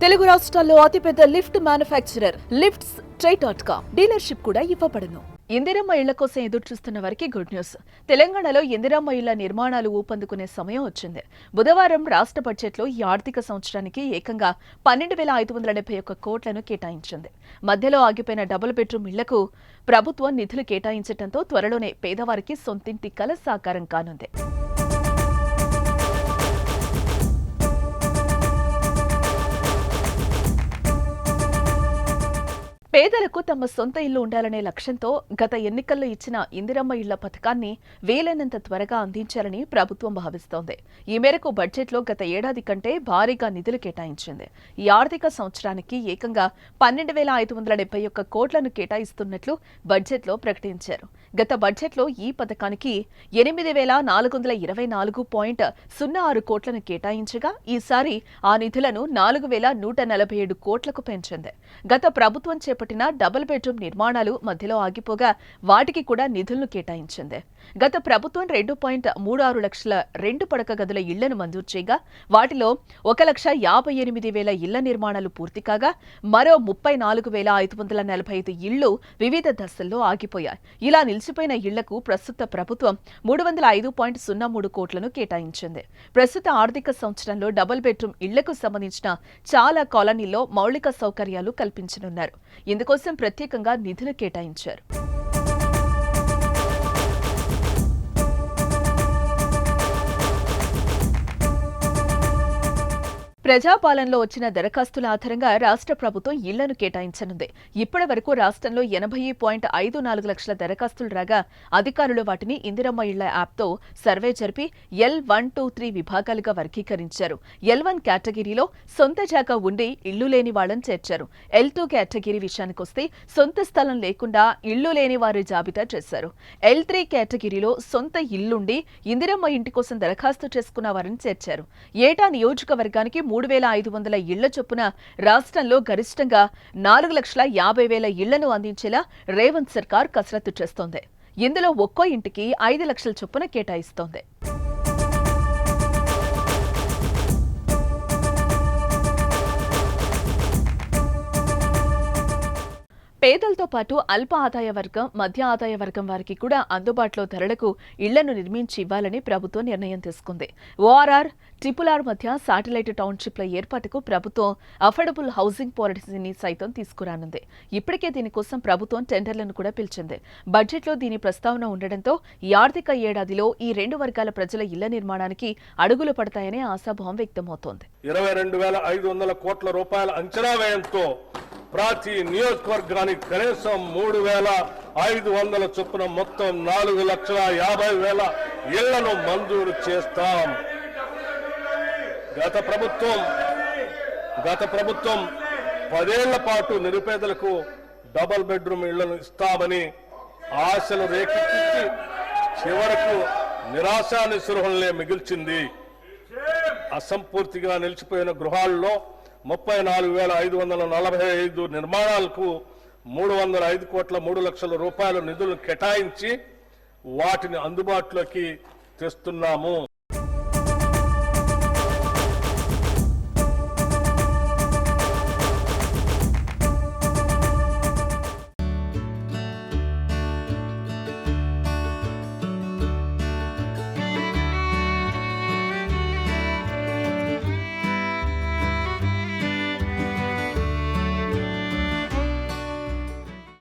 తెలుగు రాష్ట్రాల్లో అతిపెద్ద lift manufacturer lifts ట్రై.com dealership కూడా ఇవ్వబడును. ఇందిరమ్మ ఇళ్ల కోసం ఎదురు చూస్తున్న వారికి గుడ్ న్యూస్. తెలంగాణలో ఇందిరమ్మ ఇళ్ల నిర్మాణాలు ఊపందుకునే సమయం వచ్చింది. బుధవారం రాష్ట్ర బడ్జెట్లో ఈ ఆర్థిక సంవత్సరానికి ఏకంగా 12,571 కోట్లను కేటాయించింది. మధ్యలో ఆగిపోయిన డబుల్ బెడ్రూమ్ ఇళ్లకు ప్రభుత్వం నిధులు కేటాయించడంతో త్వరలోనే పేదవారికి సొంతింటి కల సాకారం కానుంది. పేదలకు తమ సొంత ఇల్లు ఉండాలనే లక్ష్యంతో గత ఎన్నికల్లో ఇచ్చిన ఇందిరమ్మ ఇళ్ల పథకాన్ని వీలైనంత త్వరగా అందించాలని ప్రభుత్వం భావిస్తోంది. ఈ మేరకు బడ్జెట్లో గత ఏడాది కంటే భారీగా నిధులు కేటాయించింది. ఈ ఆర్థిక సంవత్సరానికి ఏకంగా 12,571 కోట్లను కేటాయిస్తున్నట్లు బడ్జెట్లో ప్రకటించారు. గత బడ్జెట్లో ఈ పథకానికి 8,424.06 కోట్లను కేటాయించగా ఈసారి ఆ నిధులను 4,147 కోట్లకు పెంచింది. గత ప్రభుత్వం చేపట్టిన డబుల్ బెడ్రూమ్ నిర్మాణాలు మధ్యలో ఆగిపోగా వాటికి కూడా నిధులను కేటాయించింది. గత ప్రభుత్వం 2.36 లక్షల 2 పడక గదుల ఇళ్లను మంజూరు చేయగా వాటిలో 1,58,000 ఇళ్ల నిర్మాణాలు పూర్తి కాగా మరో 34,545 ఇళ్లు వివిధ దశల్లో ఆగిపోయాయి. ఇలా నిలిచిపోయిన ఇళ్లకు ప్రస్తుత ప్రభుత్వం 305.03 కోట్లను కేటాయించింది. ప్రస్తుత ఆర్థిక సంవత్సరంలో డబుల్ బెడ్రూమ్ ఇళ్లకు సంబంధించిన చాలా కాలనీల్లో మౌలిక సౌకర్యాలు కల్పించనున్నారు. ఇందుకోసం ప్రత్యేకంగా నిధులు కేటాయించారు. ప్రజాపాలనలో వచ్చిన దరఖాస్తుల ఆధారంగా రాష్ట్ర ప్రభుత్వం ఇళ్లను కేటాయించనుంది. ఇప్పటి వరకు రాష్ట్రంలో 80.54 లక్షల దరఖాస్తులు రాగా అధికారులు వాటిని ఇందిరమ్మ ఇళ్ల యాప్తో సర్వే జరిపి L123 విభాగాలుగా వర్గీకరించారు. L1 కేటగిరీలో సొంత జాగా ఉండి ఇళ్లు లేని వాళ్లను చేర్చారు. L2 కేటగిరీ విషయానికొస్తే సొంత స్థలం లేకుండా ఇళ్లు లేని వారి జాబితా చేశారు. L3 కేటగిరీలో సొంత ఇల్లుండి ఇందిరమ్మ ఇంటి కోసం దరఖాస్తు చేసుకున్న వారిని చేర్చారు. ఏటా నియోజకవర్గానికి 3,500 ఇళ్ల చొప్పున రాష్ట్రంలో గరిష్టంగా 4,50,000 ఇళ్లను అందించేలా రేవంత్ సర్కార్ కసరత్తు చేస్తోంది. ఇందులో ఒక్కో ఇంటికి 5 లక్షల చొప్పున కేటాయిస్తోంది. పేదలతో పాటు అల్ప ఆదాయ వర్గం, మధ్య ఆదాయ వర్గం వారికి కూడా అందుబాటులో ధరలకు ఇళ్లను నిర్మించి ఇవ్వాలని ప్రభుత్వం నిర్ణయం తీసుకుంది. ORR, RRR మధ్య శాటిలైట్ టౌన్షిప్ల ఏర్పాటుకు ప్రభుత్వం అఫోర్డబుల్ హౌసింగ్ పాలసీని సైతం తీసుకురానుంది. ఇప్పటికే దీనికోసం ప్రభుత్వం టెండర్లను కూడా పిలిచింది. బడ్జెట్లో దీని ప్రస్తావన ఉండడంతో ఈ ఆర్థిక ఏడాదిలో ఈ 2 వర్గాల ప్రజల ఇళ్ల నిర్మాణానికి అడుగులు పడతాయనే ఆశాభావం వ్యక్తమవుతోంది. 22,500 కోట్ల రూపాయల అంచనా వ్యయంతో ప్రతి నియోజకవర్గానికి కనీసం 3,500 చొప్పున మొత్తం 4,50,000 ఇళ్లను మంజూరు చేస్తాం. గత ప్రభుత్వం 10 ఏళ్ల పాటు నిరుపేదలకు డబుల్ బెడ్రూమ్ ఇళ్లను ఇస్తామని ఆశలు రేకెత్తించి చివరకు నిరాశా నిస్పృహలనే మిగిల్చింది. అసంపూర్తిగా నిలిచిపోయిన గృహాల్లో 34,545 నిర్మాణాలకు 305 కోట్ల 3 లక్షల రూపాయల నిధులను కేటాయించి వాటిని అందుబాటులోకి తెస్తున్నాము.